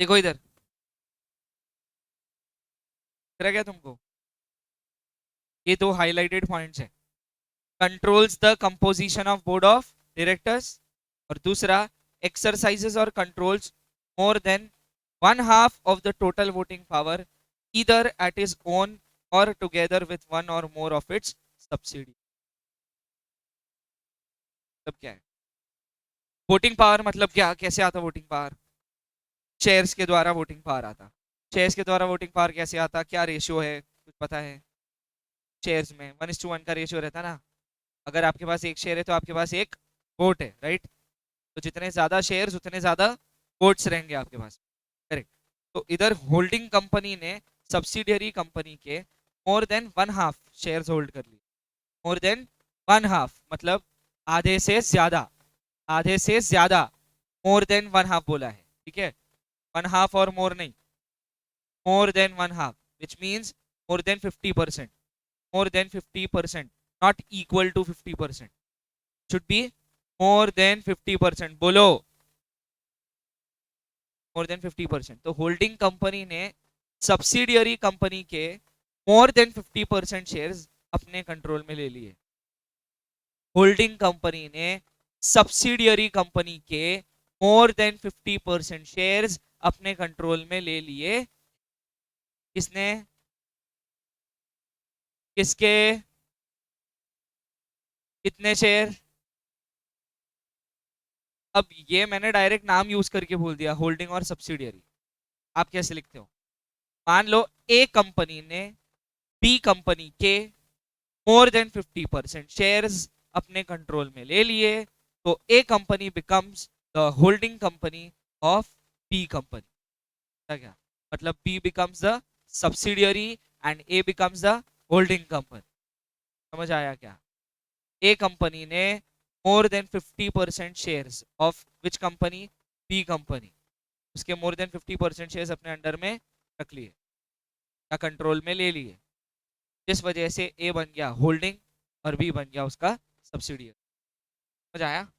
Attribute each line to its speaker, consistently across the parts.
Speaker 1: देखो इधर, दिख रहा क्या तुमको? ये दो हाईलाइटेड पॉइंट्स हैं। Controls the composition of board of directors, और दूसरा exercises or controls more than one half of the total voting power either at its own or together with one or more of its subsidy. मतलब क्या है voting power? मतलब क्या, कैसे आता voting power? Shares के द्वारा वोटिंग पावर आता। शेयर्स के द्वारा वोटिंग पावर कैसे आता, क्या रेशियो है, कुछ पता है? शेयर्स में 1:1 का रेशियो रहता ना। अगर आपके पास एक शेयर है तो आपके पास एक वोट है, राइट? तो जितने ज्यादा शेयर्स उतने ज्यादा वोट्स रहेंगे आपके पास। करेक्ट। तो इधर होल्डिंग कंपनी ने सब्सिडियरी कंपनी के more than one half shares hold कर लिए। मोर देन वन हाफ मतलब आधे से ज्यादा, आधे से ज्यादा। मोर देन वन हाफ बोला है, ठीक है? वन हाफ और मोर नहीं, more than one half, which means more than 50%। More than 50%, not equal to 50%, should be more than 50%। बोलो, मोर देन 50%। तो होल्डिंग कंपनी ने सब्सिडियरी कंपनी के मोर देन 50% शेयर्स अपने कंट्रोल में ले लिए। होल्डिंग कंपनी ने सब्सिडियरी कंपनी के मोर देन 50% शेयर्स अपने कंट्रोल में ले लिए। किसने? किसके? कितने शेयर? अब ये मैंने डायरेक्ट नाम यूज करके बोल दिया, होल्डिंग और सब्सिडियरी। आप कैसे लिखते हो? मान लो ए कंपनी ने बी कंपनी के मोर देन 50% शेयर्स अपने कंट्रोल में ले लिए, तो A company becomes the holding company of B company. क्या मतलब? B becomes the subsidiary and A becomes the holding company. समझ आया क्या? ए कंपनी ने more than 50% shares of which company? B company. उसके मोर देन 50% शेयर्स अपने under में रख लिए या कंट्रोल में ले लिए, जिस वजह से ए बन गया होल्डिंग और बी बन गया उसका सब्सिडियरी। समझ आया?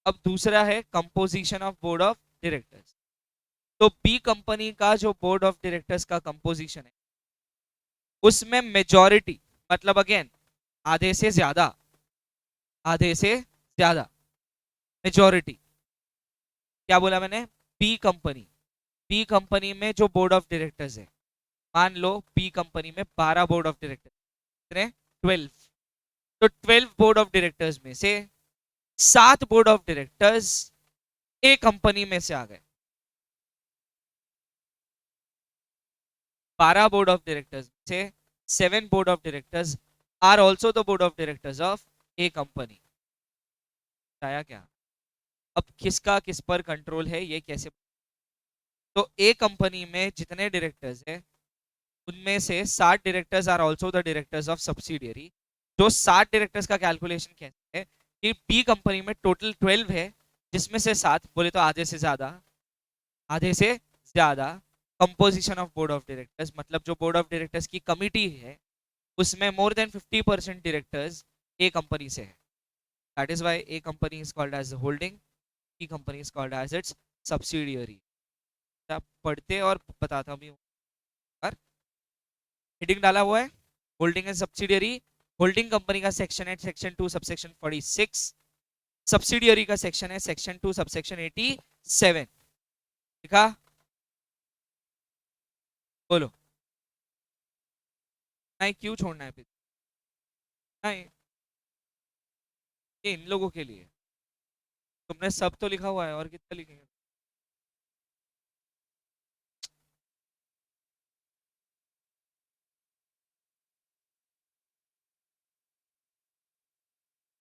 Speaker 1: अब दूसरा है composition of board of directors. तो बी कंपनी का जो बोर्ड ऑफ डायरेक्टर्स का कंपोजिशन है उसमें मेजॉरिटी मतलब अगेन आधे से ज्यादा, आधे से ज्यादा मेजॉरिटी। क्या बोला मैंने? बी कंपनी, बी कंपनी में जो बोर्ड ऑफ डायरेक्टर्स है, मान लो बी कंपनी में 12 बोर्ड ऑफ डायरेक्टर्स, कितने? 12। तो 12 बोर्ड ऑफ डायरेक्टर्स में से 7 board of directors a company में से आ गए। 12 बोर्ड ऑफ डायरेक्टर्स से 7 board of directors are also the board of directors of a company. बताया क्या? अब किसका किस पर कंट्रोल है ये कैसे? तो ए कंपनी में जितने डायरेक्टर्स हैं उनमें से 60 directors are also the directors of subsidiary. जो 60 डायरेक्टर्स का कैलकुलेशन कहते हैं कि बी कंपनी में टोटल 12 है, जिसमें से 7 बोले तो आधे से ज्यादा, आधे से ज्यादा composition of board of directors, मतलब जो बोर्ड ऑफ डायरेक्टर्स की कमिटी है उसमें more than 50% directors a company से है। That is why a company is called as holding, B company is called as its subsidiary. आप पढ़ते और बताता भी हूँ। हेडिंग डाला हुआ है holding and subsidiary. Holding company का सेक्शन है सेक्शन 2 सबसेक्शन 46। सब्सिडियरी का सेक्शन है सेक्शन 2 सबसेक्शन 87। लिखा? बोलो। नहीं, क्यों छोड़ना है फिर? नहीं, ये इन लोगों के लिए। तुमने सब तो लिखा हुआ है, और कितना लिखेंगे?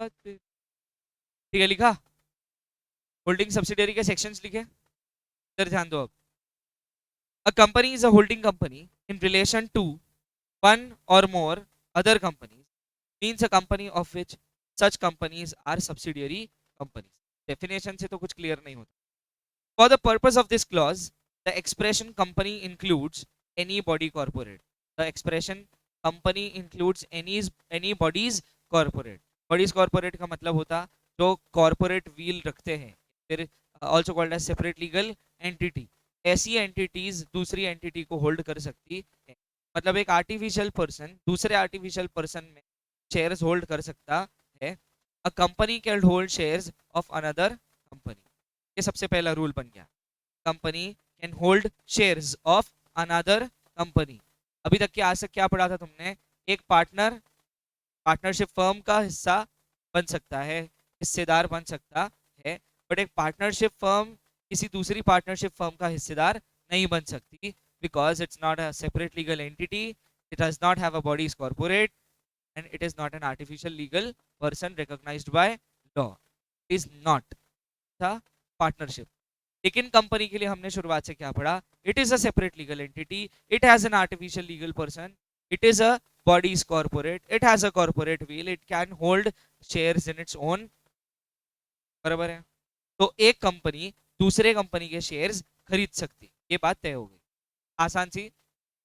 Speaker 1: ठीक है, लिखा? होल्डिंग सब्सिडियरी के सेक्शंस लिखे? इधर ध्यान दो अब। A company is a holding company in relation to one or more other companies, means a company of which such companies are subsidiary companies. Definition से तो कुछ clear नहीं होता. For the purpose of this clause, the expression company includes any body corporate. The expression company includes any bodies corporate. Bodies corporate का मतलब होता जो corporate wheel रखते हैं, फिर also called as separate legal entity, ऐसी एंटिटीज दूसरी entity को होल्ड कर सकती है। मतलब एक आर्टिफिशियल पर्सन दूसरे आर्टिफिशियल पर्सन में शेयर्स होल्ड कर सकता है। अ company can hold shares of another company, ये सबसे पहला रूल बन गया। Company can hold shares of another company. अभी तक के आज तक क्या पढ़ा था तुमने? एक पार्टनरशिप फर्म का हिस्सा बन सकता है, हिस्सेदार बन सकता है, बट एक पार्टनरशिप फर्म किसी दूसरी पार्टनरशिप फर्म का हिस्सेदार नहीं बन सकती, because it's not a separate legal entity, it does not have a body is corporate, and it is not an artificial legal person recognised by law, is not the partnership. लेकिन company के लिए हमने शुरुआत से क्या पढ़ा? It is a separate legal entity, it has an artificial legal person, it is a body is corporate, it has a corporate will, it can hold shares in its own, बराबर है। तो एक कंपनी दूसरे company के shares खरीद सकती, ये बात तय हो गई आसान सी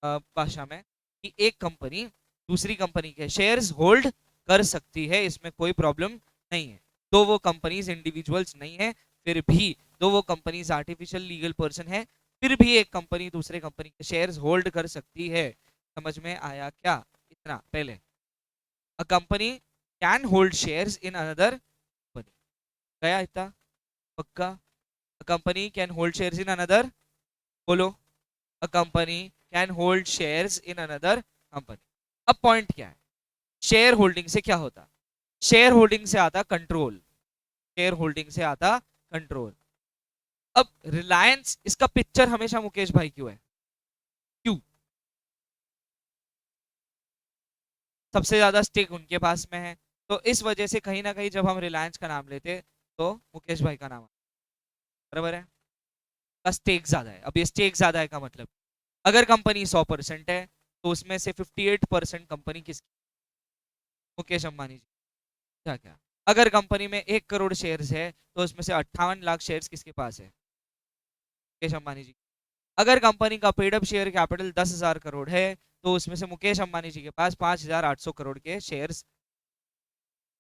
Speaker 1: भाषा में, कि एक कंपनी दूसरी कंपनी के शेयर्स होल्ड कर सकती है, इसमें कोई प्रॉब्लम नहीं है। तो वो कंपनीज इंडिविजुअल्स नहीं है, फिर भी तो वो कंपनीज आर्टिफिशियल लीगल पर्सन है, फिर भी एक कंपनी दूसरे कंपनी के शेयर्स होल्ड कर सकती है। समझ में आया क्या? इतना पहले a company can hold shares in another company, गया इतना पक्का? A company can hold shares in another, बोलो। A company can hold shares in another company. अब पॉइंट क्या है? शेयर होल्डिंग से क्या होता? शेयर होल्डिंग से आता कंट्रोल, शेयर होल्डिंग से आता कंट्रोल। अब रिलायंस, इसका पिक्चर हमेशा मुकेश भाई क्यों है? क्यों? सबसे ज्यादा स्टेक उनके पास में है, तो इस वजह से कहीं ना कहीं जब हम रिलायंस का नाम लेते तो मुकेश भाई का नाम आता, बराबर है? का स्टेक ज्यादा है। अब ये स्टेक ज्यादा है का मतलब, अगर कंपनी 100% है तो उसमें से 58% कंपनी किसकी? मुकेश अंबानी जी। क्या क्या? अगर कंपनी में 1 करोड़ शेयर्स है तो उसमें से 58 लाख शेयर्स किसके पास है? मुकेश अंबानी जी। अगर कंपनी का paid up share capital 10,000 crore है तो उसमें से मुकेश अंबानी जी के पास 5,800 करोड़ के शेयर्स,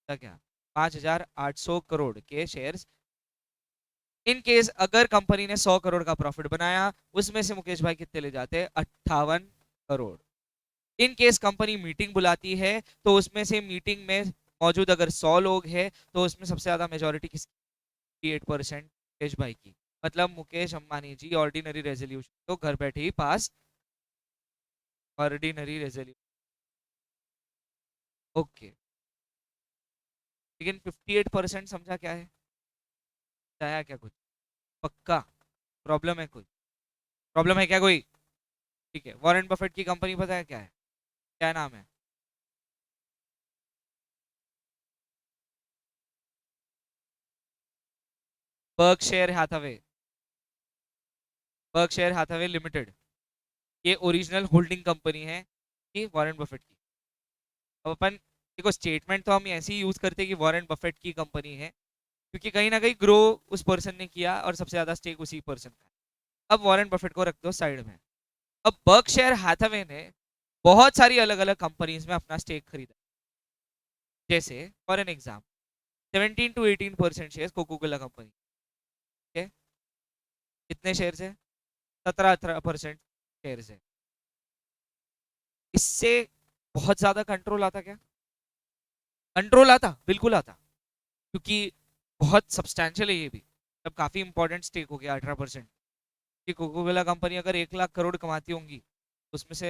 Speaker 1: क्या 5,800 करोड़ के शेयर्स। इन केस अगर कंपनी ने 100 करोड़ का प्रॉफिट बनाया, उसमें से मुकेश भाई कितने ले जाते हैं? 58 crore. In case company meeting बुलाती है तो उसमें से मीटिंग में मौजूद अगर 100 लोग हैं तो उसमें सबसे ज्यादा मेजोरिटी किसकी? 8% मुकेश भाई की। मतलब मुकेश अंबानी जी ऑर्डिनरी रेजोल्यूशन तो घर बैठे ही पास, ऑर्डिनरी रेजोल्यूशन, ओके। लेकिन 58% समझा क्या है? बताया क्या कुछ? पक्का प्रॉब्लम है? कोई प्रॉब्लम है क्या कोई? ठीक है, वॉरेन बफेट की कंपनी पता है क्या है? क्या नाम है? Berkshire Hathaway, Berkshire Hathaway limited, ये ओरिजिनल होल्डिंग कंपनी है कि वॉरेन बफेट की। अब अपन देखो, स्टेटमेंट तो हम ऐसे ही यूज करते हैं कि वॉरेन बफेट की कंपनी है, क्योंकि कहीं ना कहीं ग्रो उस पर्सन ने किया और सबसे ज्यादा स्टेक उसी पर्सन का है। अब वॉरेन बफेट को रख दो साइड में। अब बर्कशायर हैथवे ने बहुत सारी अलग अलग कंपनीज में अपना स्टेक खरीदा, जैसे for an example 17 to 18% share Coca Cola company के, कितने शेयर है? 17-18% शेयर है। इससे बहुत ज्यादा कंट्रोल आता क्या? कंट्रोल आता, बिल्कुल आता, क्योंकि बहुत सब्सटैंशियल है ये भी, तब काफी इंपॉर्टेंट स्टेक हो गया 18%। कि कोको कोला कंपनी अगर 1 लाख करोड़ कमाती होंगी तो उसमें से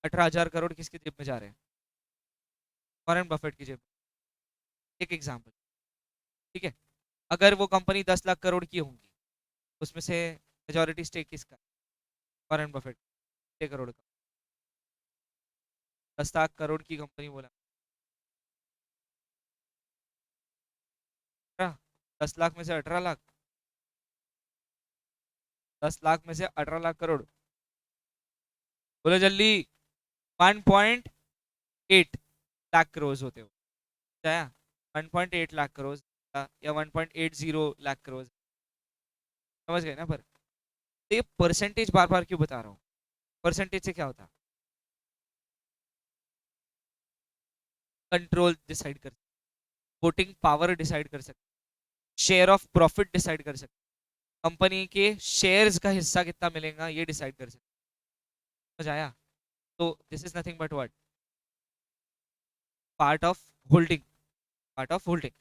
Speaker 1: 18,000 करोड़ किसकी जेब में जा रहे हैं? वॉरेन बफेट की जेब। एक एग्जाम्पल, ठीक है। अगर वो कंपनी 10 लाख करोड़ की होंगी, उसमें से मेजोरिटी स्टेक किसका? वॉरेन बफेट, 6 करोड़ का। 10 लाख करोड़ की कंपनी बोला, 10 लाख में से 18 लाख, 10 लाख में से 18 लाख करोड़, बोलो जल्दी। 1.8 लाख करोड़ होते हो, क्या? 1.8 लाख करोड़ या 1.80 लाख करोड़, समझ गए ना? पर तो ये परसेंटेज बार बार क्यों बता रहा हूँ? परसेंटेज से क्या होता है? कंट्रोल डिसाइड कर, वोटिंग पावर डिसाइड कर सकते, शेयर ऑफ प्रॉफिट डिसाइड कर सकते, कंपनी के शेयर्स का हिस्सा कितना मिलेगा ये डिसाइड कर सकते। समझ आया? तो this is nothing but what, part of holding, part of holding.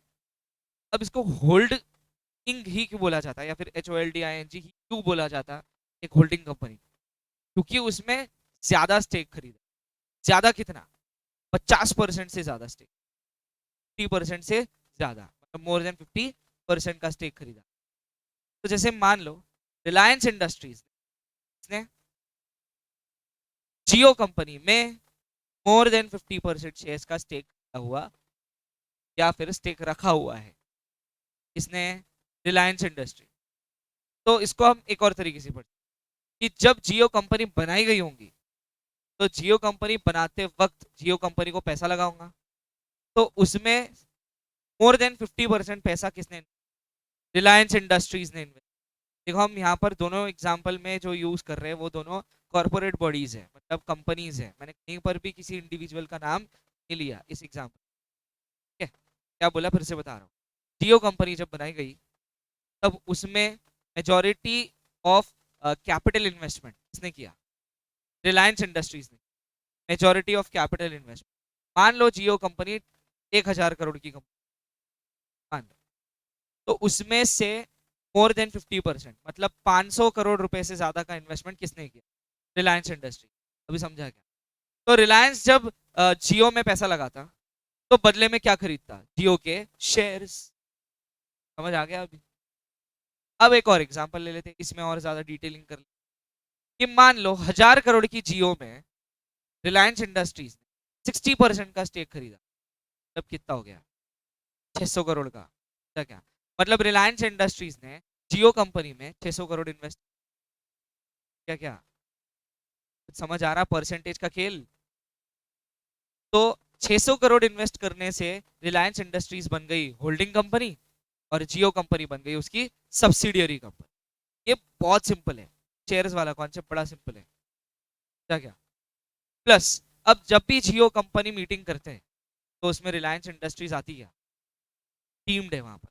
Speaker 1: अब इसको होल्डिंग ही क्यों बोला जाता है, या फिर HOLDING ही क्यों बोला जाता है एक होल्डिंग कंपनी? क्योंकि उसमें ज्यादा स्टेक खरीदा। ज्यादा कितना? 50% से ज्यादा स्टेक, 50% से ज्यादा, मतलब मोर देन 50% का स्टेक खरीदा। तो जैसे मान लो रिलायंस इंडस्ट्रीज ने जियो कंपनी में मोर देन 50% शेयर्स का स्टेक हुआ, या फिर स्टेक रखा हुआ है इसने, रिलायंस इंडस्ट्री। तो इसको हम एक और तरीके से पढ़ते कि जब जियो कंपनी बनाई गई होंगी, तो जियो कंपनी बनाते वक्त जियो कंपनी को पैसा लगाऊंगा, तो उसमें मोर देन 50% पैसा किसने, रिलायंस इंडस्ट्रीज ने इन्वेस्ट। देखो हम यहाँ पर दोनों एग्जाम्पल में जो यूज कर रहे हैं वो दोनों कॉर्पोरेट बॉडीज है, मतलब कंपनीज है। मैंने कहीं पर भी किसी इंडिविजुअल का नाम नहीं लिया इस एग्जाम्पल। ठीक है, क्या बोला फिर से बता रहा हूँ। जियो कंपनी जब बनाई गई तब उसमें मेजॉरिटी ऑफ कैपिटल इन्वेस्टमेंट किसने किया, रिलायंस इंडस्ट्रीज ने। मेजॉरिटी ऑफ कैपिटल इन्वेस्टमेंट, मान लो जियो कंपनी 1000 करोड़ की कंपनी, मान लो, तो उसमें से मोर देन 50% मतलब 500 करोड़ रुपए से ज्यादा का इन्वेस्टमेंट किसने किया, रिलायंस इंडस्ट्री। अभी समझा क्या? तो रिलायंस जब जियो में पैसा लगाता तो बदले में क्या खरीदता, जियो के शेयर्स। समझ आ गया अभी? अब एक और एग्जांपल ले लेते हैं, इसमें और ज्यादा डिटेलिंग कर लेते कि मान लो 1000 करोड़ की जियो में रिलायंस इंडस्ट्रीज ने 60% का स्टेक खरीदा, तब कितना हो गया, 600 करोड़ का। क्या मतलब रिलायंस इंडस्ट्रीज ने जियो कंपनी में 600 करोड़ इन्वेस्ट किया। क्या समझ आ रहा परसेंटेज का खेल? तो 600 करोड़ इन्वेस्ट करने से रिलायंस इंडस्ट्रीज बन गई होल्डिंग कंपनी, और जियो कंपनी बन गई उसकी सब्सिडियरी कंपनी। ये बहुत सिंपल है, शेयर्स वाला कॉन्सेप्ट बड़ा सिंपल है। क्या प्लस अब जब भी जियो कंपनी मीटिंग करते हैं तो उसमें रिलायंस इंडस्ट्रीज आती है, टीम्ड है वहां पर।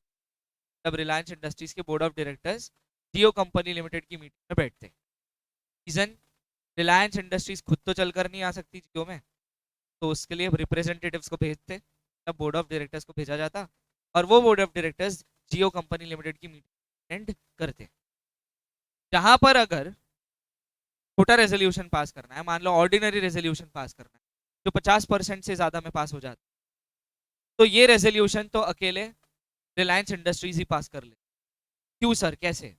Speaker 1: तब रिलायंस इंडस्ट्रीज के board of directors Jio company limited की मीटिंग में बैठते हैं। रीजन, रिलायंस इंडस्ट्रीज खुद तो चलकर नहीं आ सकती जियो में, तो उसके लिए रिप्रेजेंटेटिव्स को भेजते, तब बोर्ड ऑफ डायरेक्टर्स को भेजा जाता, और वो board of directors Jio company limited की मीटिंग अटेंड करते। जहां पर अगर छोटा रेजोल्यूशन पास करना है, मान लो ऑर्डिनरी रेजोल्यूशन पास करना है जो 50% से ज्यादा में पास हो जाता, तो ये रेजोल्यूशन तो अकेले रिलायंस इंडस्ट्रीज ही पास कर ले। क्यों सर, कैसे?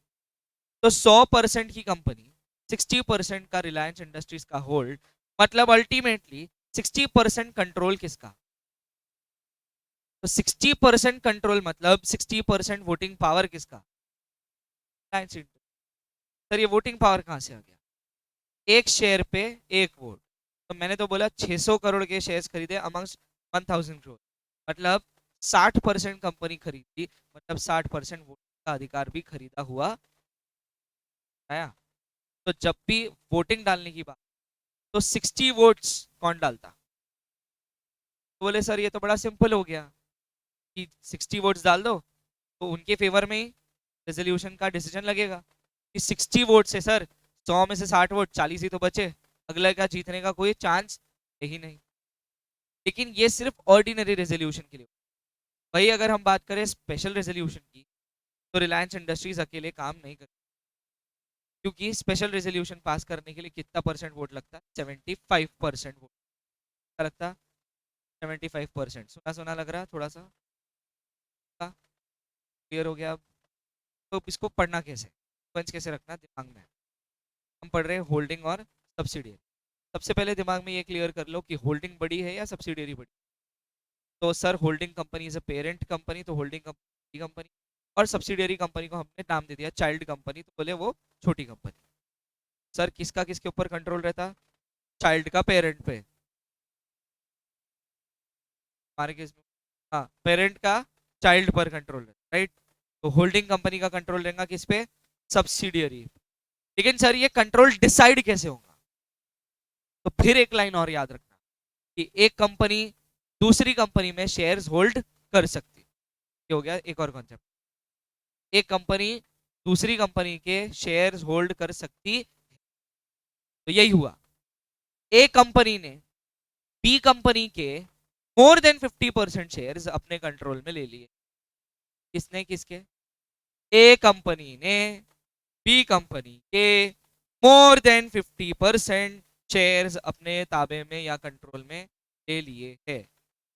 Speaker 1: तो 100% की कंपनी 60% का रिलायंस इंडस्ट्रीज का होल्ड, मतलब अल्टीमेटली 60% कंट्रोल किसका? तो 60% कंट्रोल मतलब 60% वोटिंग पावर किसका? रिलायंस इंडस्ट्रीज। सर ये वोटिंग पावर कहां से आ गया, एक शेयर पे एक वोट। तो मैंने तो बोला 600 करोड़ के शेयर्स खरीदे अमंग्स 1000 करोड़, मतलब 60% कंपनी खरीदी, मतलब 60% वोट का अधिकार भी खरीदा हुआ आया। तो जब भी वोटिंग डालने की बात, तो 60 वोट्स कौन डालता? तो बोले सर ये तो बड़ा सिंपल हो गया कि 60 वोट्स डाल दो तो उनके फेवर में ही रेजोल्यूशन का डिसीजन लगेगा। कि 60 वोट से सर 100 में से 60 वोट, 40 ही तो बचे, अगले का जीतने का कोई चांस है ही नहीं। लेकिन ये सिर्फ ऑर्डिनरी रेजोल्यूशन के लिए। वही अगर हम बात करें स्पेशल रेजोल्यूशन की, तो रिलायंस इंडस्ट्रीज अकेले काम नहीं करती, क्योंकि स्पेशल रेजोल्यूशन पास करने के लिए कितना परसेंट वोट लगता है, 75% वोट लगता है। 75%, सुना सुना लग रहा है थोड़ा सा, क्लियर हो गया अब? तो इसको पढ़ना कैसे, पंच कैसे रखना दिमाग में? हम पढ़ रहे हैं होल्डिंग और सब्सिडियरी। सबसे पहले दिमाग में ये क्लियर कर लो कि होल्डिंग बड़ी है या सब्सिडियरी बड़ी। तो sir holding company is a parent company, तो होल्डिंग कंपनी, और सब्सिडियरी कंपनी को हमने नाम दे दिया चाइल्ड कंपनी, तो बोले वो छोटी कंपनी। सर किसका किसके ऊपर कंट्रोल रहता, चाइल्ड का पेरेंट पे, हमारे केस में हाँ पेरेंट का चाइल्ड पर कंट्रोल रहता, राइट। तो होल्डिंग कंपनी का कंट्रोल रहेगा किस पे, सब्सिडियरी। लेकिन सर ये कंट्रोल डिसाइड कैसे होगा? तो फिर एक लाइन और याद रखना कि एक कंपनी दूसरी कंपनी में शेयर्स होल्ड कर सकती है। ये हो गया एक और कॉन्सेप्ट। एक कंपनी दूसरी कंपनी के शेयर्स होल्ड कर सकती। तो यही हुआ, ए कंपनी ने बी कंपनी के मोर देन 50% शेयर्स अपने कंट्रोल में ले लिए। किसने? किसके? ए कंपनी ने बी कंपनी के मोर देन 50% शेयर्स अपने ताबे में या कंट्रोल में ले लिए है,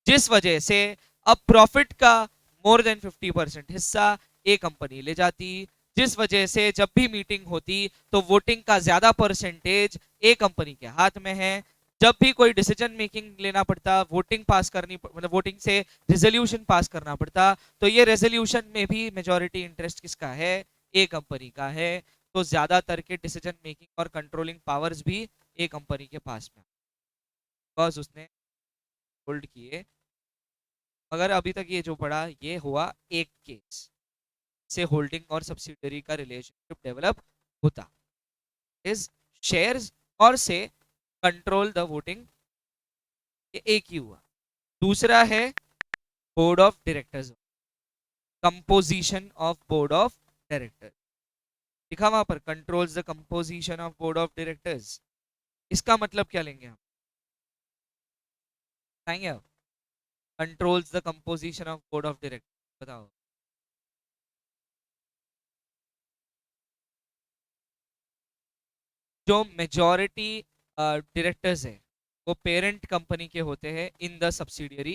Speaker 1: जिस वजह से अब प्रॉफिट का मोर देन 50% हिस्सा ए कंपनी ले जाती, जिस वजह से जब भी मीटिंग होती तो वोटिंग का ज्यादा परसेंटेज ए कंपनी के हाथ में है। जब भी कोई डिसीजन मेकिंग लेना पड़ता, वोटिंग पास करनी, मतलब वोटिंग से रेजोल्यूशन पास करना पड़ता, तो ये रेजोल्यूशन में भी मेजॉरिटी इंटरेस्ट किसका है? ए कंपनी का है। तो ज्यादातर के डिसीजन मेकिंग और कंट्रोलिंग पावर्स भी ए कंपनी के पास में, बिकॉज उसने होल्ड किए। मगर अभी तक ये जो पड़ा ये हुआ एक केस से होल्डिंग और सब्सिडियरी का रिलेशनशिप डेवलप होता, इज शेयर्स और से कंट्रोल द वोटिंग, ये एक ही हुआ। दूसरा है board of directors, composition of board of directors, लिखा वहां पर controls the composition of board of directors. इसका मतलब क्या लेंगे हम? बताएंगे आप? Controls the composition of board of directors, बताओ। जो मेजॉरिटी डायरेक्टर्स है वो पेरेंट कंपनी के होते हैं इन द सब्सिडियरी।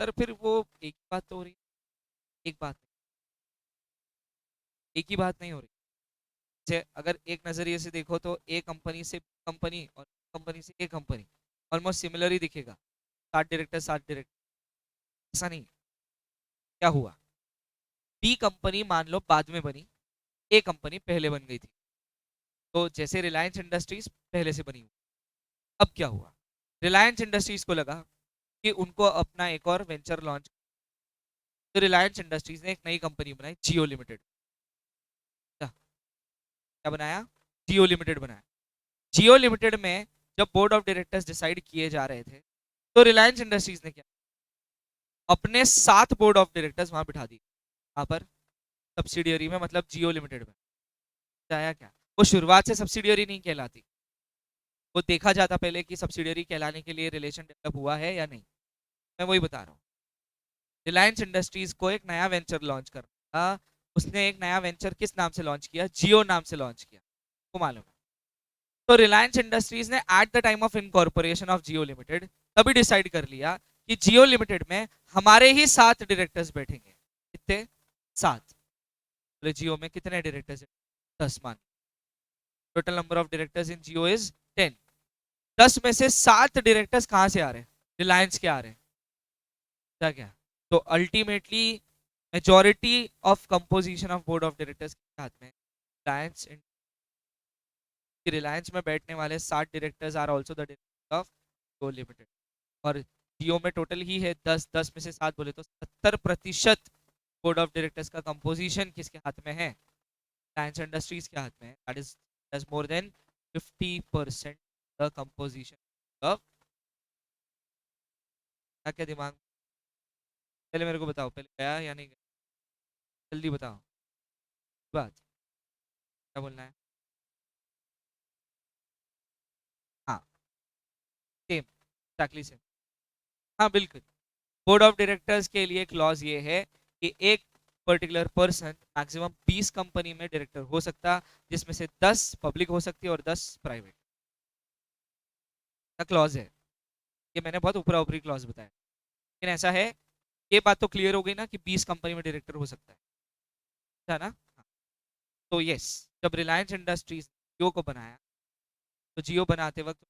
Speaker 1: सर फिर वो एक बात तो हो रही, एक बात, एक ही बात नहीं हो रही। जैसे अगर एक नजरिए से देखो तो ए कंपनी से कंपनी और कंपनी से ए कंपनी ऑलमोस्ट सिमिलर ही दिखेगा, 60 डायरेक्टर 60 डायरेक्टर, ऐसा नहीं। क्या हुआ? बी कंपनी मान लो बाद में बनी, ए कंपनी पहले बन गई थी, तो जैसे रिलायंस इंडस्ट्रीज पहले से बनी हुई। अब क्या हुआ? रिलायंस इंडस्ट्रीज को लगा कि उनको अपना एक और वेंचर लॉन्च, तो रिलायंस इंडस्ट्रीज ने एक नई कंपनी बनाई, जियो लिमिटेड। क्या बनाया? जियो लिमिटेड बनाया। जियो लिमिटेड में जब बोर्ड ऑफ डायरेक्टर्स डिसाइड किए जा रहे थे तो रिलायंस इंडस्ट्रीज ने क्या, अपने 7 बोर्ड ऑफ डायरेक्टर्स वहां बिठा दिए, वहां पर सब्सिडियरी में, मतलब जियो लिमिटेड में। चाहे क्या, वो शुरुआत से सब्सिडियरी नहीं कहलाती, वो देखा जाता पहले कि सब्सिडियरी कहलाने के लिए रिलेशन डेवलप हुआ है या नहीं। मैं वही बता रहा हूँ। रिलायंस इंडस्ट्रीज को एक नया वेंचर लॉन्च करना था, उसने एक नया वेंचर किस नाम से लॉन्च किया? जियो नाम से लॉन्च किया, वो मालूम है। तो रिलायंस इंडस्ट्रीज ने at the time of incorporation of Jio limited तभी डिसाइड कर लिया कि जियो लिमिटेड में हमारे ही 7 डायरेक्टर्स बैठेंगे। कितने? 7। बोले जियो में कितने डायरेक्टर्स? 10 मान। Total number of directors in Jio is 10। 10 में से 7 डायरेक्टर्स कहां से आ रहे हैं? रिलायंस के आ रहे हैं। क्या क्या? तो ultimately majority of composition of board of directors के हाथ में रिलायंस, रिलायंस में बैठने वाले 7 directors are also the director of Jio limited. और जियो में टोटल ही है 10, 10 में से 7 बोले तो 70% बोर्ड ऑफ डायरेक्टर्स का कंपोजिशन किसके हाथ में है? रिलायंस इंडस्ट्रीज के हाथ में है। That is more than 50% the composition of. क्या क्या दिमाग, पहले मेरे को बताओ, पहले गया या नहीं गया? जल्दी बताओ बात, क्या बोलना है? हाँ, सेम, एग्जैक्टली सेम। हाँ बिल्कुल। बोर्ड ऑफ डायरेक्टर्स के लिए क्लॉज ये है कि एक पर्टिकुलर पर्सन मैक्सिमम 20 कंपनी में डायरेक्टर हो सकता, जिसमें से 10 पब्लिक हो सकती है और 10 प्राइवेट का क्लॉज है। ये मैंने बहुत ऊपरा ऊपरी क्लॉज बताया, लेकिन ऐसा है। ये बात तो क्लियर हो गई ना कि 20 कंपनी में डायरेक्टर हो सकता है ना? हाँ। तो यस, जब रिलायंस इंडस्ट्रीज जियो को बनाया तो जियो बनाते वक्त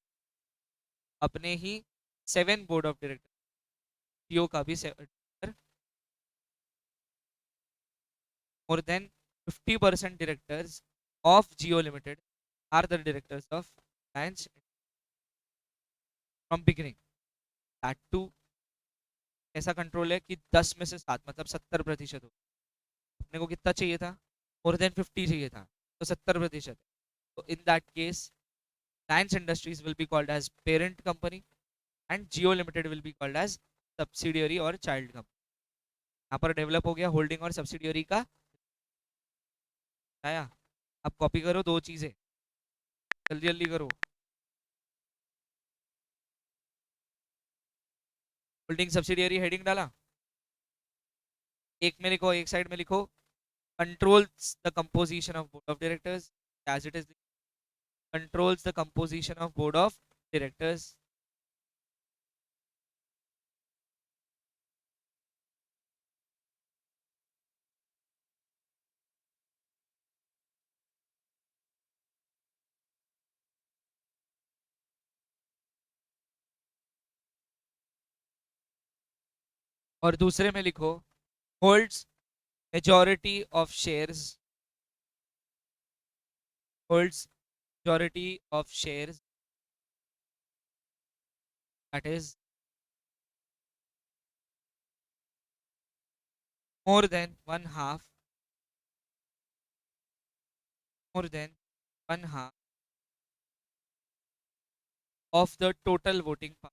Speaker 1: अपने ही 7 बोर्ड ऑफ डायरेक्टर, जियो का भी more than 50% directors of Jio Limited are the directors of Reliance from beginning. That too ऐसा कंट्रोल है कि 10 में से 7 मतलब 70% हो। अपने को कितना चाहिए था? मोर देन 50 चाहिए था, तो 70%। तो in that case Reliance Industries will be called as parent company and Jio Limited will be called as subsidiary और child company। यहाँ पर डेवलप हो गया होल्डिंग और सब्सिडियरी का। आया? अब कॉपी करो दो चीजें, जल्दी जल्दी करो। होल्डिंग सब्सिडियरी हेडिंग डाला, एक में लिखो, एक साइड में लिखो controls the composition of board of directors, as it is controls the composition of board of directors। और दूसरे में लिखो holds majority of shares, holds majority of shares, that is more than one half, more than one half of the total voting power,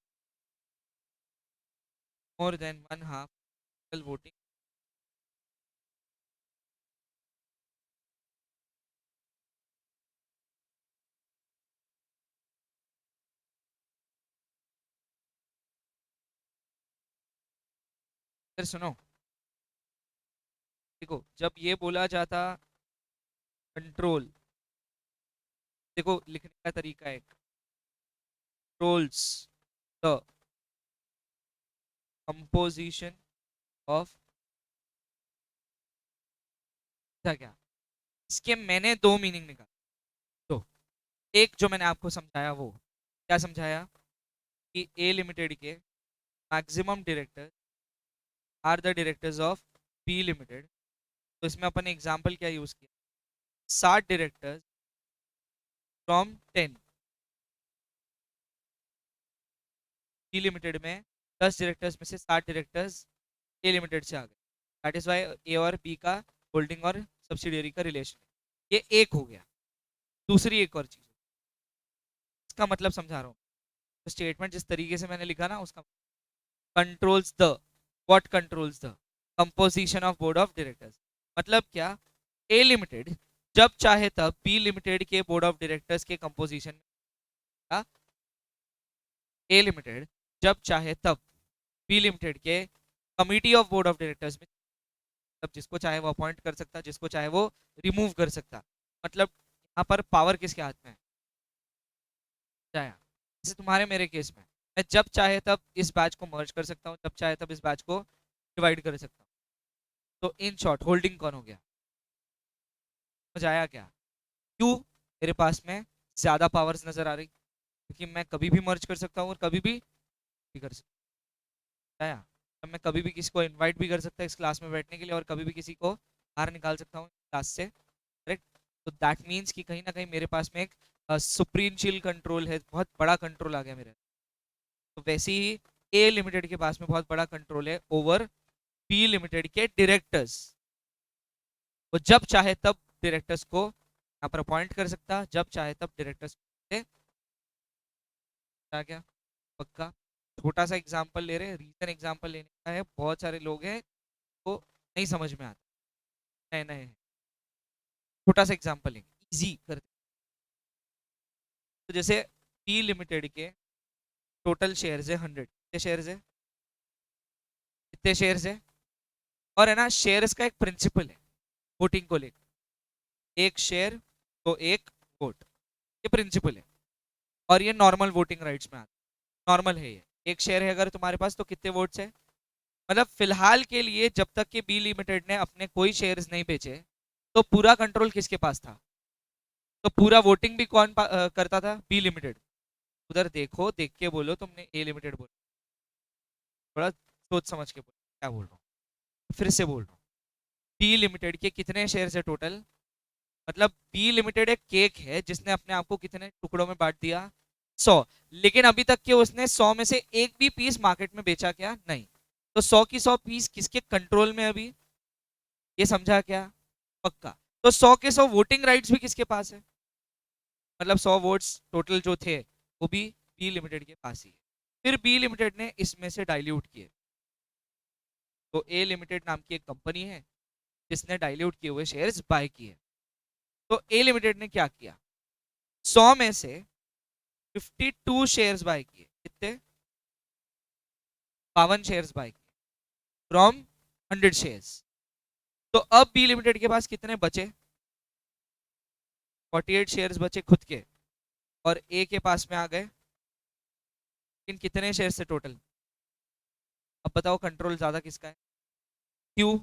Speaker 1: more than one half total voting। फिर सुनो, देखो जब ये बोला जाता कंट्रोल, देखो लिखने का तरीका है, controls the composition of, था क्या, इसके मैंने दो मीनिंग निकाला। तो एक जो मैंने आपको समझाया, वो क्या समझाया कि ए लिमिटेड के maximum director are the directors of B limited. तो इसमें अपन ने एग्जांपल क्या यूज किया, 60 डायरेक्टर्स फ्रॉम 10, बी लिमिटेड में 10 डायरेक्टर्स में से 60 डायरेक्टर्स ए लिमिटेड से आ गए। दैट इज वाई ए और बी का होल्डिंग और सब्सिडियरी का रिलेशन, ये एक हो गया। दूसरी एक और चीज, इसका मतलब समझा रहा हूँ, तो स्टेटमेंट जिस तरीके से मैंने लिखा ना, उसका controls the, what controls the composition of board of directors, मतलब क्या, ए लिमिटेड जब चाहे तब बी लिमिटेड के बोर्ड ऑफ डायरेक्टर्स के कंपोजिशन में, ए लिमिटेड जब चाहे तब बी लिमिटेड के committee of board of directors में, तब जिसको चाहे वो अपॉइंट कर सकता, जिसको चाहे वो रिमूव कर सकता। मतलब यहाँ पर पावर किसके हाथ में है, जाया। जैसे तुम्हारे मेरे केस में, मैं जब चाहे तब इस बैच को मर्ज कर सकता हूँ, जब चाहे तब इस बैच को डिवाइड कर सकता हूँ। तो इन शॉर्ट होल्डिंग कौन हो गया, समझ आया क्या, क्यों मेरे पास में ज्यादा पावर्स नजर आ रही, क्योंकि मैं कभी भी मर्ज कर सकता हूँ और कभी भी कर सकता हूँ। तो मैं कभी भी किसी को इनवाइट भी कर सकता हूँ इस क्लास में बैठने के लिए, और कभी भी किसी को बाहर निकाल सकता हूँ क्लास से, करेक्ट। तो दैट मीन्स कि कहीं ना कहीं मेरे पास में एक सुप्रीमशियल कंट्रोल है, बहुत बड़ा कंट्रोल आ गया मेरे। तो वैसे ही ए लिमिटेड के पास में बहुत बड़ा कंट्रोल है ओवर बी लिमिटेड के डायरेक्टर्स। वो जब चाहे तब डायरेक्टर्स को यहाँ पर अपॉइंट कर सकता, जब चाहे तब डायरेक्टर्स क्या, पक्का। छोटा सा एग्जांपल ले रहे हैं, रीजन एग्जांपल लेने का है, बहुत सारे लोग हैं वो नहीं समझ में आता, नए नए हैं। छोटा सा एग्जांपल लेंगे, इजी करते। तो जैसे बी लिमिटेड के टोटल शेयर्स है 100, कितने शेयर्स है, कितने शेयर्स है, और है ना, शेयर्स का एक प्रिंसिपल है वोटिंग को लेकर, एक शेयर तो एक वोट, ये प्रिंसिपल है। और ये नॉर्मल वोटिंग राइट्स में आता है, नॉर्मल है ये। एक शेयर है अगर तुम्हारे पास तो कितने वोट्स है, मतलब फिलहाल के लिए जब तक कि बी लिमिटेड ने अपने कोई शेयर्स नहीं बेचे, तो पूरा कंट्रोल किसके पास था, तो पूरा वोटिंग भी कौन करता था, बी लिमिटेड। उधर देखो, देख के बोलो, तुमने ए लिमिटेड बोला, थोड़ा सोच समझ के बोलो क्या बोल रहा हूँ। फिर से बोल रहा हूँ, बी लिमिटेड के कितने शेयर्स है टोटल, मतलब बी लिमिटेड एक केक है जिसने अपने आप को कितने टुकड़ों में बांट दिया, 100। लेकिन अभी तक के उसने 100 में से एक भी पीस मार्केट में बेचा क्या, नहीं। तो 100 की 100 पीस किसके कंट्रोल में अभी, ये समझा क्या, पक्का। तो 100 के 100 वोटिंग राइट्स भी किसके पास है, मतलब 100 वोट्स टोटल जो थे वो भी बी लिमिटेड के पास ही है। फिर बी लिमिटेड ने इसमें से डाइल्यूट किए, तो ए लिमिटेड नाम की एक कंपनी है जिसने डाइल्यूट किए हुए शेयर्स बाय किए। तो ए लिमिटेड ने क्या किया, 100 में से 52 शेयर्स बाय किए, कितने, 52 शेयर्स बाय किए फ्रॉम 100 शेयर्स। तो अब बी लिमिटेड के पास कितने बचे, 48 शेयर्स बचे खुद के, और ए के पास में आ गए, इन कितने शेयर से टोटल, अब बताओ कंट्रोल ज्यादा किसका है, क्यों,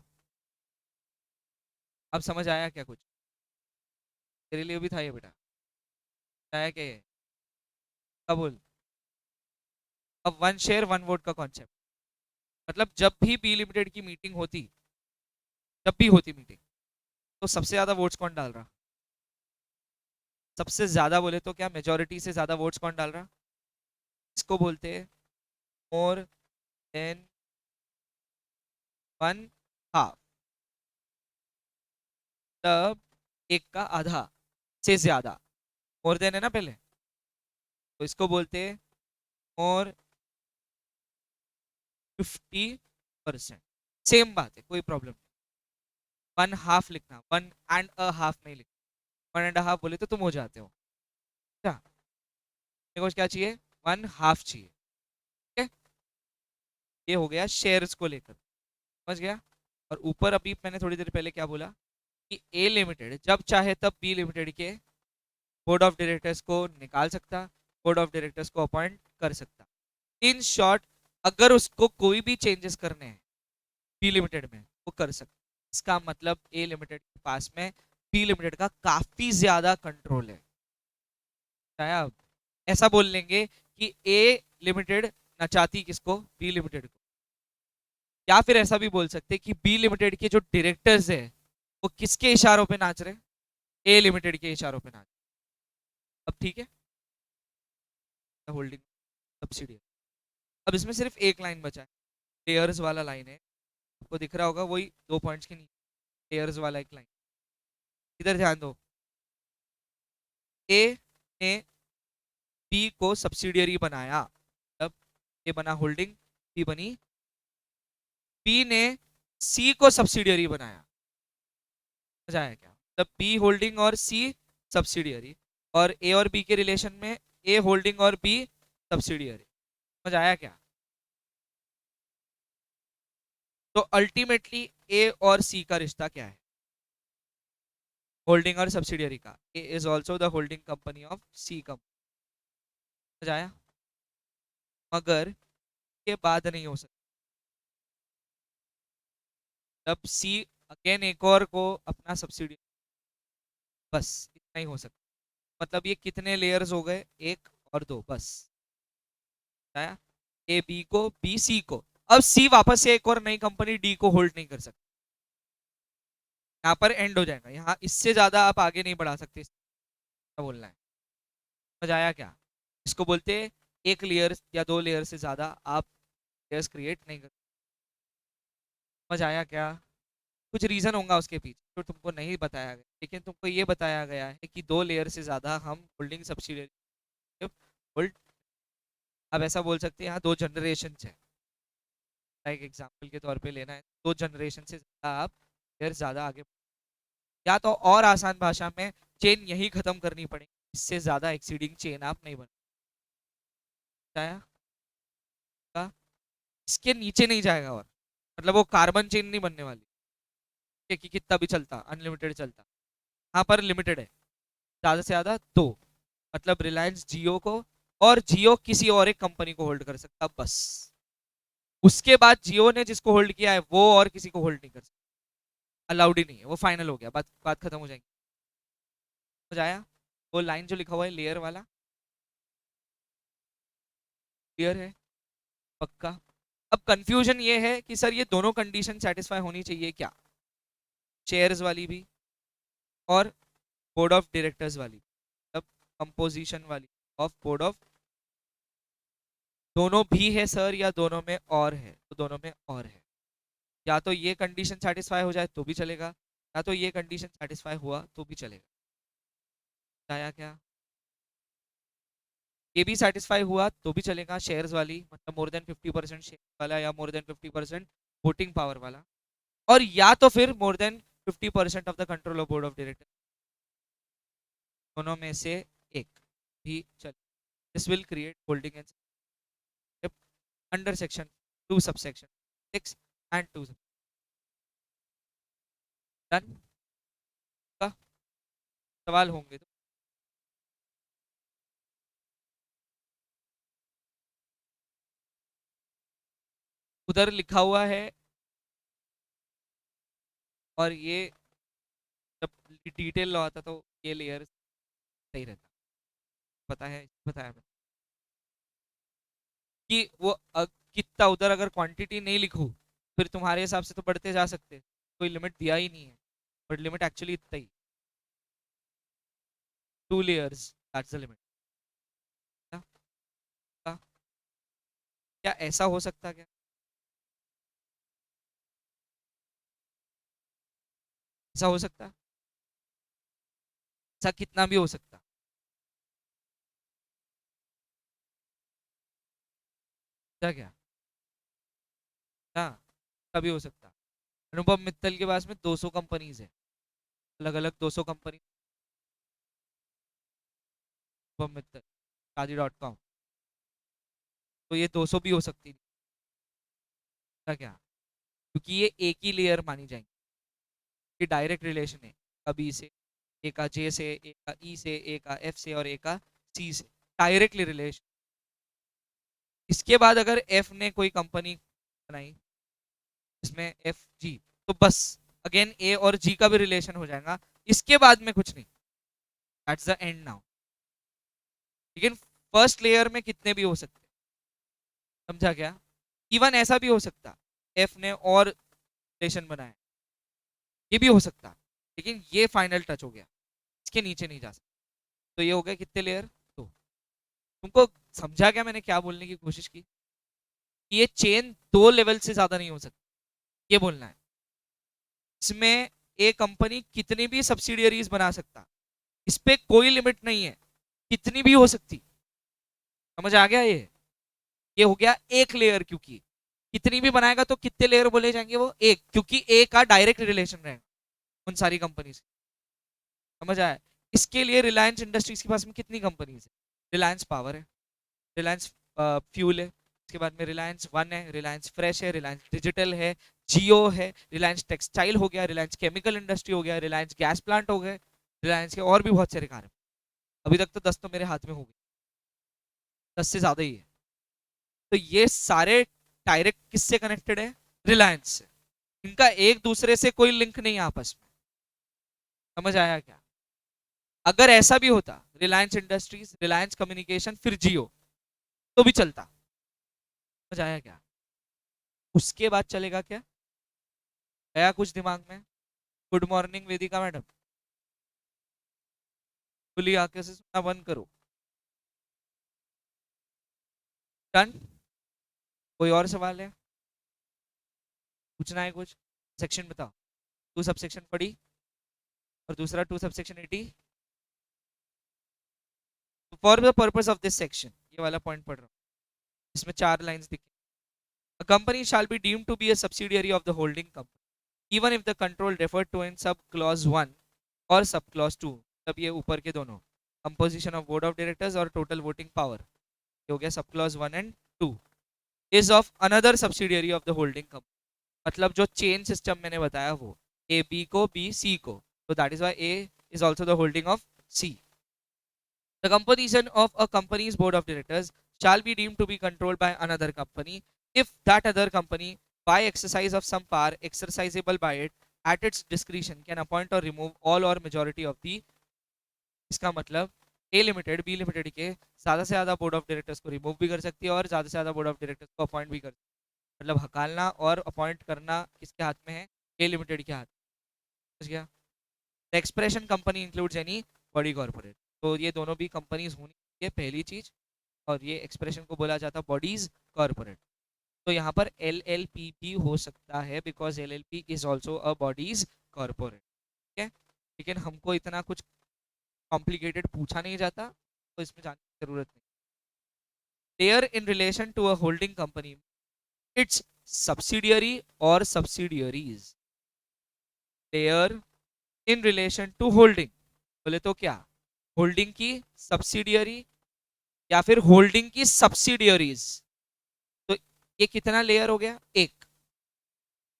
Speaker 1: अब समझ आया क्या कुछ, तेरे लिए भी था ये बेटा, आया क्या ये, अब बोल। अब 1 शेयर 1 वोट का कॉन्सेप्ट, मतलब जब भी बी लिमिटेड की मीटिंग होती, जब भी होती मीटिंग, तो सबसे ज्यादा वोट्स कौन डाल रहा, सबसे ज्यादा बोले तो क्या, मेजोरिटी से ज्यादा वोट्स कौन डाल रहा, इसको बोलते हैं मोर देन 1/2, तब एक का आधा से ज्यादा, मोर देन है ना पहले, तो इसको बोलते हैं मोर 50%, सेम बात है, कोई प्रॉब्लम नहीं, 1/2 लिखना, 1.5 नहीं लिखना, 1.5 बोले तो तुम हो जाते हो, क्या मेरे को क्या चाहिए, 1/2 चाहिए, ठीक है, ये हो गया शेयर्स को लेकर, समझ गया। और ऊपर अभी मैंने थोड़ी देर पहले क्या बोला, कि ए लिमिटेड जब चाहे तब बी लिमिटेड के बोर्ड ऑफ डायरेक्टर्स को निकाल सकता, बोर्ड ऑफ डायरेक्टर्स को अपॉइंट कर सकता, इन शॉर्ट अगर उसको कोई भी चेंजेस करने हैं बी लिमिटेड में वो कर सकता, इसका मतलब ए लिमिटेड के पास में बी लिमिटेड का काफी ज्यादा कंट्रोल है, चाहे अब ऐसा बोल लेंगे कि ए लिमिटेड नचाती किसको, बी लिमिटेड को, या फिर ऐसा भी बोल सकते कि बी लिमिटेड के जो डायरेक्टर्स है वो किसके इशारों पे नाच रहे, ए लिमिटेड के इशारों पे नाच, अब ठीक है, होल्डिंग सब्सिडी। अब इसमें सिर्फ एक लाइन बचा है, लेयर्स वाला लाइन है, आपको दिख रहा होगा वही 2 पॉइंट्स के नीचे लेयर्स वाला एक लाइन, इधर ध्यान दो, ए ने बी को सब्सिडियरी बनाया, तब ए बना होल्डिंग, बी बनी, बी ने सी को सब्सिडियरी बनाया, समझ आया क्या, तब बी होल्डिंग और सी सब्सिडियरी, और ए और बी के रिलेशन में ए होल्डिंग और बी सब्सिडियरी, समझ आया क्या। तो अल्टीमेटली ए और सी का रिश्ता क्या है, होल्डिंग और सब्सिडियरी का, A is also the holding company of C company, समझ आया, मगर के बाद नहीं हो सकता, तब सी अगेन एक और को अपना सब्सिडी, बस इतना ही हो सकता, मतलब ये कितने लेयर्स हो गए, एक और दो बस, आया, ए बी को, बी सी को, अब सी वापस से एक और नई कंपनी डी को होल्ड नहीं कर सकता, यहाँ पर एंड हो जाएगा, यहाँ इससे ज्यादा आप आगे नहीं बढ़ा सकते, क्या बोलना है, समझ आया क्या, इसको बोलते हैं एक लेयर या 2 लेयर से ज्यादा आप लेयर्स क्रिएट नहीं कर, समझ आया क्या, कुछ रीजन होगा उसके पीछे जो तुमको नहीं बताया गया, लेकिन तुमको ये बताया गया है कि 2 लेयर से ज्यादा हम होल्डिंग सब्सिडियरी होल्ड, अब ऐसा बोल सकते हैं यहाँ 2 जनरेशन है, एक एग्जाम्पल के तौर पे लेना है, 2 जनरेशन से ज्यादा आप लेयर ज्यादा आगे, या तो और आसान भाषा में चेन यही खत्म करनी पड़ेगी, इससे ज्यादा एक्सीडिंग चेन आप नहीं बनाया, इसके नीचे नहीं जाएगा, और मतलब वो कार्बन चेन नहीं बनने वाली कि कितना भी चलता अनलिमिटेड चलता, यहाँ पर लिमिटेड है, ज्यादा से ज्यादा 2, मतलब रिलायंस जियो को और जियो किसी और एक कंपनी को होल्ड कर सकता, बस उसके बाद जियो ने जिसको होल्ड किया है वो और किसी को होल्ड नहीं कर सकता, अलाउड ही नहीं है, वो फाइनल हो गया, बात बात खत्म हो जाएगी, समझ आया, वो लाइन जो लिखा हुआ है लेयर वाला, क्लियर है, पक्का। अब कंफ्यूजन ये है कि सर ये दोनों कंडीशन सेटिस्फाई होनी चाहिए क्या, शेयर्स वाली भी और बोर्ड ऑफ डायरेक्टर्स वाली, मतलब कंपोजिशन वाली ऑफ बोर्ड ऑफ, दोनों भी है सर या दोनों में और है, तो दोनों में और है, या तो ये कंडीशन सेटिस्फाई हो जाए तो भी चलेगा, या तो ये कंडीशन सेटिस्फाई हुआ तो भी चलेगा, आया क्या, ये भी सेटिस्फाई हुआ तो भी चलेगा शेयर्स वाली, मतलब मोर देन 50% शेयर वाला या मोर देन 50% वोटिंग पावर वाला, और या तो फिर मोर than 50% of the control of board of director, दोनों में से एक भी चल, this will create holding and under section 2 subsection 6 and 2 done का सवाल होंगे तो उधर लिखा हुआ है, और ये जब डिटेल लो आता तो ये लेयर सही रहता, पता है, बताया मैंने कि वो कितना उधर अगर क्वांटिटी नहीं लिखूं फिर तुम्हारे हिसाब से तो बढ़ते जा सकते, कोई लिमिट दिया ही नहीं है, बट लिमिट एक्चुअली इतना ही, 2 layers, दैट्स द लिमिट। क्या ऐसा हो सकता क्या? ऐसा हो सकता, ऐसा कितना भी हो सकता, क्या क्या ना, कभी हो सकता। अनुभव मित्तल के पास में 200 कंपनीज है, अलग अलग 200 कंपनी, अनुभव मित्तल शादी.com, तो ये 200 भी हो सकती है, क्या क्या, क्योंकि ये एक ही लेयर मानी जाएंगी, ये डायरेक्ट रिलेशन है, कभी से एक का जे से, एक का ई से, एक का एफ से, और एक का सी से, डायरेक्टली रिलेशन। इसके बाद अगर एफ ने कोई कंपनी बनाई इसमें एफ जी, तो बस अगेन ए और जी का भी रिलेशन हो जाएगा, इसके बाद में कुछ नहीं, दैट्स द एंड नाउ। लेकिन फर्स्ट लेयर में कितने भी हो सकते, समझा क्या? इवन ऐसा भी हो सकता एफ ने और रिलेशन बनाया, ये भी हो सकता, लेकिन ये फाइनल टच हो गया, इसके नीचे नहीं जा सकता। तो ये हो गया कितने लेयर, तो तुमको समझा क्या मैंने क्या बोलने की कोशिश की? कि ये चेन 2 लेवल से ज्यादा नहीं हो सकती, ये बोलना है। इसमें एक कंपनी कितनी भी सब्सिडियरीज बना सकता, इस पे कोई लिमिट नहीं है, कितनी भी हो सकती, समझ आ गया? ये हो गया एक लेयर, क्योंकि कितनी भी बनाएगा तो कितने लेयर बोले जाएंगे, वो एक, क्योंकि एक का डायरेक्ट रिलेशन रहेगा उन सारी कंपनी से, समझ आया? इसके लिए रिलायंस इंडस्ट्रीज के पास में कितनी कंपनीज है? रिलायंस पावर है, रिलायंस फ्यूल है, इसके बाद में रिलायंस वन है, रिलायंस फ्रेश है, रिलायंस डिजिटल है, जियो है, रिलायंस टेक्सटाइल हो गया, रिलायंस केमिकल इंडस्ट्री हो गया, रिलायंस गैस प्लांट हो गए, रिलायंस के और भी बहुत सारे कार्य, अभी तक तो 10 तो मेरे हाथ में हो गए, 10 से ज्यादा ही है। तो ये सारे डायरेक्ट किससे कनेक्टेड है? रिलायंस से, इनका एक दूसरे से कोई लिंक नहीं है आपस में, समझ आया क्या? अगर ऐसा भी होता, रिलायंस इंडस्ट्रीज, रिलायंस कम्युनिकेशन, फिर जियो, तो भी चलता, समझ आया क्या? उसके बाद चलेगा क्या, गया कुछ दिमाग में? गुड मॉर्निंग वेदिका मैडम, खुली आंखें से सुनना बंद करो, डन? कोई और सवाल है, पूछना है कुछ? सेक्शन बताओ, 2 सबसेक्शन पढ़ी, और दूसरा 2 subsection 80, for the purpose of this section, ये वाला पॉइंट पढ़ रहा हूँ, इसमें 4 लाइंस दिखे। A company shall be deemed to be a subsidiary of the holding company, even if the control referred to in subclause 1 or subclause 2, तब ये ऊपर के दोनों, composition of board of directors और total voting power, ये हो गया subclause 1 and 2, is of another subsidiary of the holding company, मतलब जो चेन सिस्टम मैंने बताया वो ए बी को, बी सी को, तो that is why A is also the holding of C. The composition of a company's board of directors shall be deemed to be controlled by another company if that other company, by exercise of some power exercisable by it at its discretion, can appoint or remove all or majority of the, इसका मतलब ए limited B limited के ज्यादा से ज्यादा board of directors को remove भी कर सकती है और ज्यादा से ज्यादा बोर्ड ऑफ डायरेक्टर्स को अपॉइंट भी कर सकती है, मतलब हकालना और अपॉइंट करना किसके हाथ में है? ए लिमिटेड के हाथ में, समझ गया? The expression company includes any body corporate, तो ये दोनों भी कंपनीज होनी चाहिए, पहली चीज, और ये एक्सप्रेशन को बोला जाता है बॉडीज कॉर्पोरेट। तो यहाँ पर एल एल पी भी हो सकता है, because L L P is also a bodies corporate, ठीक है? लेकिन हमको इतना कुछ कॉम्प्लिकेटेड पूछा नहीं जाता, तो इसमें जाने की जरूरत नहीं। There in relation to a holding company, its subsidiary और subsidiaries, there in relation to holding, बोले तो क्या? होल्डिंग की सब्सिडियरी या फिर होल्डिंग की सब्सिडियरीज। तो ये कितना लेयर हो गया? एक।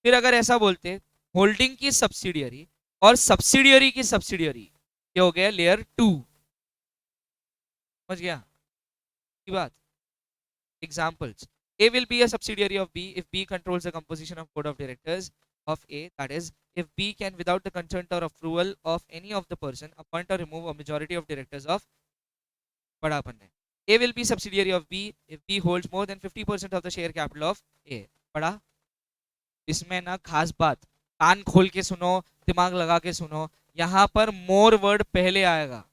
Speaker 1: फिर अगर ऐसा बोलते होल्डिंग की सब्सिडियरी और सब्सिडियरी की सब्सिडियरी, ये हो गया लेयर टू। समझ गया की बात? Examples. A will be a subsidiary of B if B controls the composition of board of directors of A. That is, if B can, without the consent or approval of any of the person, appoint or remove a majority of directors of बड़ा अपन है. A will be subsidiary of B if B holds more than 50% of the share capital of A. बड़ा इसमें ना खास बात, कान खोल के सुनो, दिमाग लगा के सुनो, यहाँ पर मोर वर्ड पहले आएगा।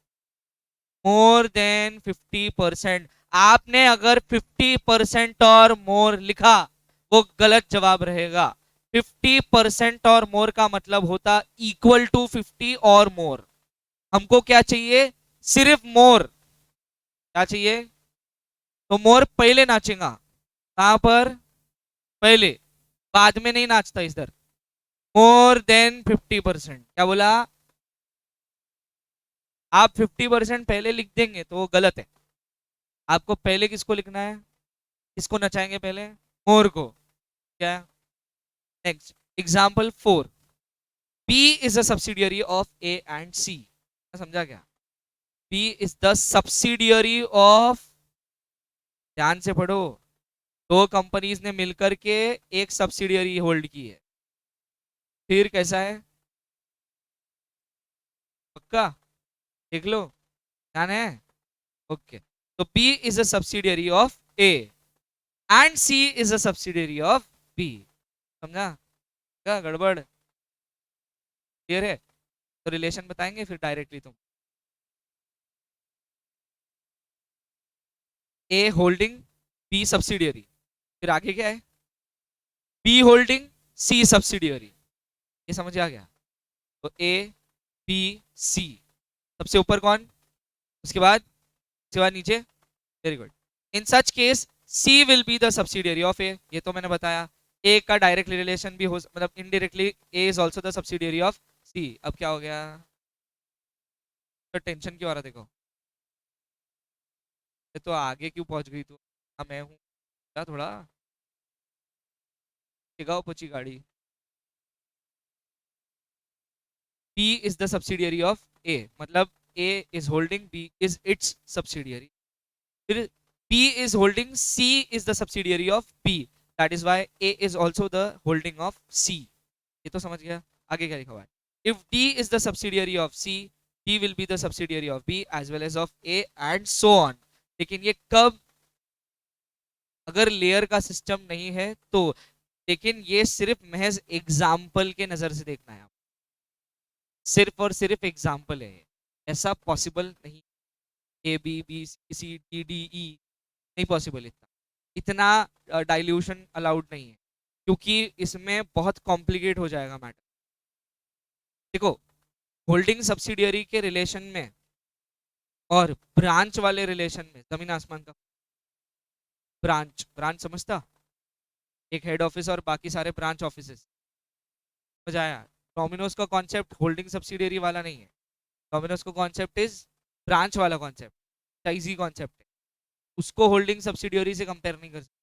Speaker 1: मोर देन 50%। आपने अगर 50% और मोर लिखा वो गलत जवाब रहेगा। 50% और मोर का मतलब होता इक्वल टू 50 और मोर। हमको क्या चाहिए? सिर्फ मोर। क्या चाहिए? तो मोर पहले नाचेगा। कहां पर? पहले, बाद में नहीं नाचता इधर। मोर देन 50%। क्या बोला? आप 50% पहले लिख देंगे तो वो गलत है। आपको पहले किसको लिखना है? किसको नचाएंगे पहले? मोर को। क्या? Next example 4। B is a subsidiary of A and C। समझा क्या? B is the subsidiary of, ध्यान से पढ़ो, दो कंपनीज ने मिलकर के एक सब्सिडियरी होल्ड की है। फिर कैसा है? पक्का? देख लो, ध्यान है? ओके। तो B is a subsidiary of A and C is a subsidiary of B। समझा क्या गड़बड़? क्लियर है? तो रिलेशन बताएंगे फिर डायरेक्टली तुम। ए होल्डिंग बी सब्सिडियरी, फिर आगे क्या है? Be holding C subsidiary. ये समझ आ गया? तो ए बी सी, सबसे ऊपर कौन, उसके बाद नीचे। Very good. In such case C will be the subsidiary of A. ये तो मैंने बताया। ए का डायरेक्ट रिलेशन भी हो, मतलब indirectly A is also the subsidiary of C. अब क्या हो गया? तो टेंशन क्यों आ रहा? देखो, ये तो आगे क्यों पहुंच गई तू? हाँ मैं हूँ क्या थोड़ा टिकाऊ पची गाड़ी। B is the subsidiary of A, मतलब A is holding, B is its subsidiary। फिर B is holding, C is the subsidiary of B, that is why A is also the holding of C। ये तो समझ गया? आगे क्या लिखा हुआ है? If D is the subsidiary of C, D will be the subsidiary of B as well as of A and so on। लेकिन ये कब? अगर लेयर का सिस्टम नहीं है तो। लेकिन ये सिर्फ महज एग्जाम्पल के नजर से देखना है, सिर्फ और सिर्फ एग्जाम्पल है, ऐसा पॉसिबल नहीं। A B B C D D E नहीं पॉसिबल। इतना इतना डाइल्यूशन अलाउड नहीं है, क्योंकि इसमें बहुत कॉम्प्लिकेट हो जाएगा मैटर। देखो, होल्डिंग सब्सिडियरी के रिलेशन में और ब्रांच वाले रिलेशन में जमीन आसमान का। ब्रांच ब्रांच समझता? एक हेड ऑफिस और बाकी सारे ब्रांच ऑफिस। समझ आया? डोमिनोज का कॉन्सेप्ट होल्डिंग सब्सिडियरी वाला नहीं है। डोमिनोज का कॉन्सेप्ट इज ब्रांच वाला कॉन्सेप्ट, इजी कॉन्सेप्ट है। उसको होल्डिंग सब्सिडियरी से कंपेयर नहीं कर सकते।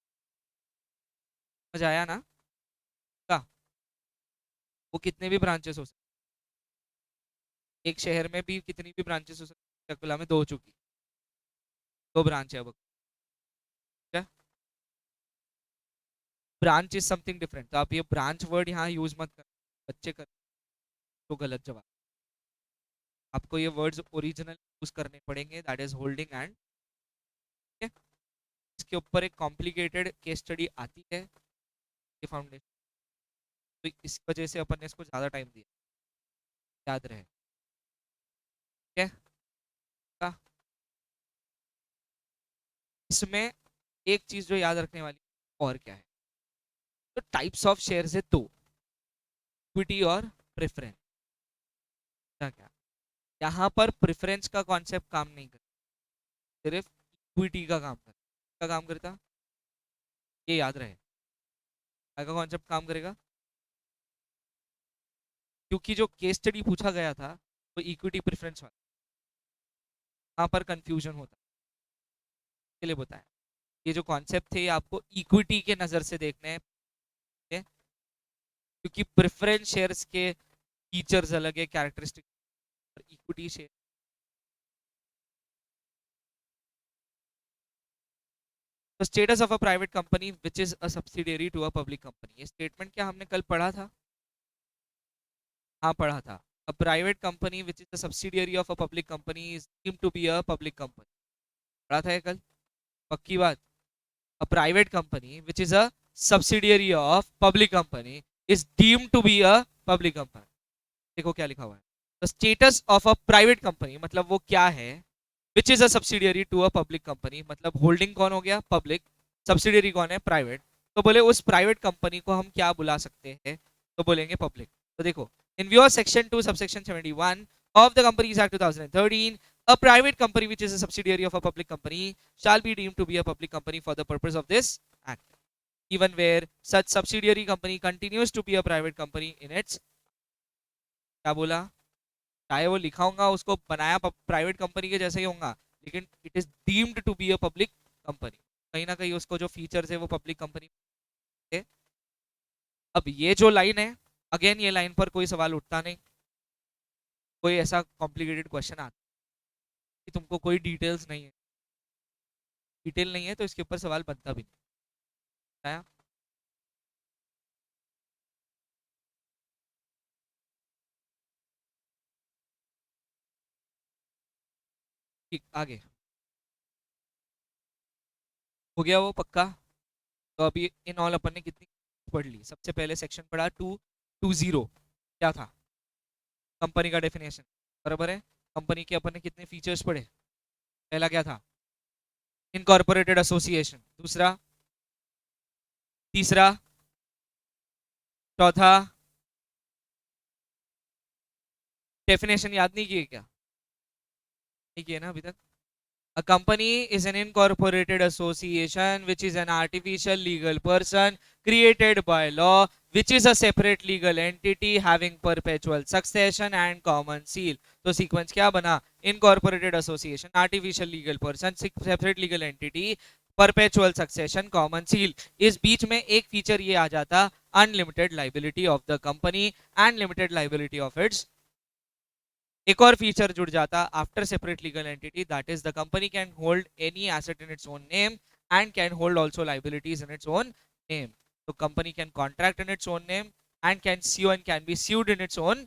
Speaker 1: समझ आया ना? का वो कितने भी ब्रांचेस हो सकते, एक शहर में भी कितनी भी ब्रांचेस हो सकती। चकुला में दो हो चुकी, दो ब्रांच है अब। क्या? Branch is something different. तो आप ये ब्रांच वर्ड यहाँ यूज मत कर, बच्चे कर तो गलत जवाब। आपको ये वर्ड्स ओरिजिनल यूज करने पड़ेंगे, दैट इज होल्डिंग एंड। इसके ऊपर एक कॉम्प्लिकेटेड केस स्टडी आती है, ये फाउंडेशन। तो इस वजह से अपन ने इसको ज्यादा टाइम दिया, याद रहे। क्या? इसमें एक चीज जो याद रखने वाली और क्या है, तो टाइप्स ऑफ शेयर्स है दो, इक्विटी और प्रेफरेंस। क्या? यहाँ पर प्रेफरेंस का कॉन्सेप्ट काम नहीं करता, सिर्फ इक्विटी का काम करता। का काम करता, ये याद रहे। का कॉन्सेप्ट काम करेगा क्योंकि जो केस स्टडी पूछा गया था वो इक्विटी प्रेफरेंस वाला। यहाँ पर कंफ्यूजन होता है, इसके लिए बताया। ये जो कॉन्सेप्ट थे ये आपको इक्विटी के नजर से देखने हैं, ठीक है? क्योंकि प्रेफरेंस शेयर्स के फीचर्स अलग है, characteristic, equity share. The status of a private company which is a subsidiary to a public company, ये स्टेटमेंट क्या हमने कल पढ़ा था? हाँ पढ़ा था। A private company which is a subsidiary of a public company is deemed to be a public company, पढ़ा था ये कल? पक्की बात? A private company which is a subsidiary of public company is deemed to be a public company. देखो क्या लिखा हुआ है, the status of a private company मतलब वो क्या है, which is a subsidiary to a public company मतलब होल्डिंग कौन हो गया? पब्लिक, सब्सिडियरी कौन है? प्राइवेट। तो बोले उस प्राइवेट कंपनी को हम क्या बुला सकते हैं? तो बोलेंगे पब्लिक। तो देखो, इन view of section 2 subsection 71 of the Companies Act 2013, a private company which is a subsidiary of a public company shall be deemed to be a public company for the purpose of this act, even where such subsidiary company continues to be a private company in its, क्या बोला, चाहे वो लिखा होगा उसको बनाया private company के जैसे ही होगा, लेकिन it is deemed to be a public company, कहीं ना कहीं उसको जो फीचर्स है वो पब्लिक कंपनी है। अब ये जो लाइन है, अगेन ये लाइन पर कोई सवाल उठता नहीं, कोई ऐसा कॉम्प्लिकेटेड क्वेश्चन आता कि तुमको कोई डिटेल्स नहीं है, डिटेल नहीं है तो इसके ऊपर सवाल बनता भी नहीं है। ठीक, आगे हो गया वो पक्का? तो अभी इन ऑल अपन ने कितनी पढ़ ली? सबसे पहले सेक्शन पढ़ा 220, क्या था? कंपनी का डेफिनेशन, बराबर है? कंपनी के अपन ने कितने फीचर्स पढ़े? पहला क्या था? इनकॉर्पोरेटेड एसोसिएशन, दूसरा, तीसरा, चौथा, डेफिनेशन याद नहीं किए क्या? नहीं किए ना अभी तक? A company is an incorporated association which is an artificial legal person created by law, which is a separate legal entity having perpetual succession and common seal. तो सीक्वेंस क्या बना? Incorporated association, artificial legal person, separate legal entity, perpetual succession, common seal. इस बीच में एक feature ये आ जाता, unlimited liability of the company and limited liability of its, एक और फीचर जुड़ जाता, after separate legal entity, that is the company can hold any asset in its own name and can hold also liabilities in its own name. तो company can contract in its own name and can sue and can be sued in its own,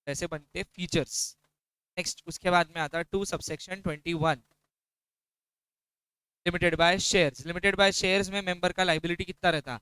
Speaker 1: ऐसे बनते features. Next उसके बाद में आता 2 subsection 21, limited by shares. Limited by shares में member का liability कितना रहता?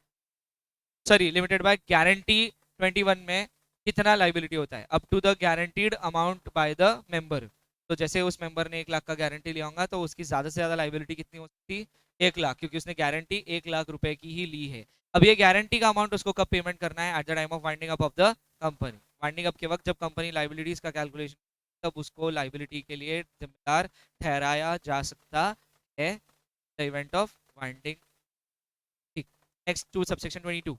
Speaker 1: सॉरी, लिमिटेड बाय गारंटी 21 में कितना लाइबिलिटी होता है? Up to the guaranteed amount by the member. तो जैसे उस मेंबर ने 1 लाख का गारंटी लिया होगा तो उसकी ज्यादा से ज्यादा लाइबिलिटी कितनी हो सकती? 1 लाख, क्योंकि उसने गारंटी 1 लाख रुपए की ही ली है। अब ये गारंटी का अमाउंट उसको कब पेमेंट करना है? At the time of winding up of the company. Winding up के वक्त जब कंपनी लाइबिलिटीज का कैलकुलेशन, तब उसको लाइबिलिटी के लिए जिम्मेदार ठहराया जा सकता है, द इवेंट ऑफ वाइंडिंग। ठीक, नेक्स्ट 2 सबसेक्शन 22,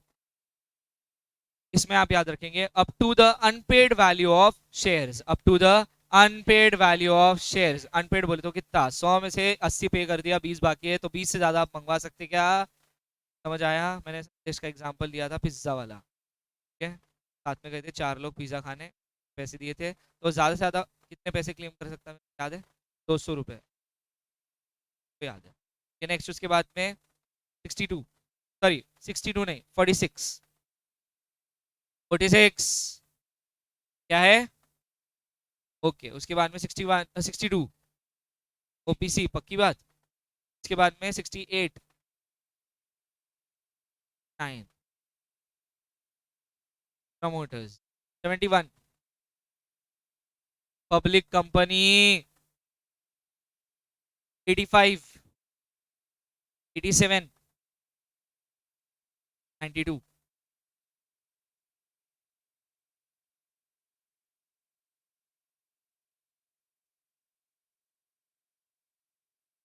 Speaker 1: इसमें आप याद रखेंगे up to the unpaid value of shares. Up to the unpaid value of shares, unpaid बोले तो कितना? 100 में से 80 पे कर दिया, 20 बाकी है, तो 20 से ज्यादा आप मंगवा सकते क्या? समझ आया? मैंने इसका एग्जांपल दिया था पिज्जा वाला, ठीक है? साथ में गए थे 4 लोग पिज्जा खाने, पैसे दिए थे, तो ज्यादा से ज्यादा कितने पैसे क्लेम कर सकता है याद है? 200 रुपए, तो याद है। नेक्स्ट उसके बाद में 62, सॉरी 62 नहीं, 46, 46 क्या है? ओके, उसके बाद में 61, 62 ओपीसी, पक्की बात? उसके बाद में 68, 9 प्रमोटर्स, 71 पब्लिक कंपनी, 85, 87, 92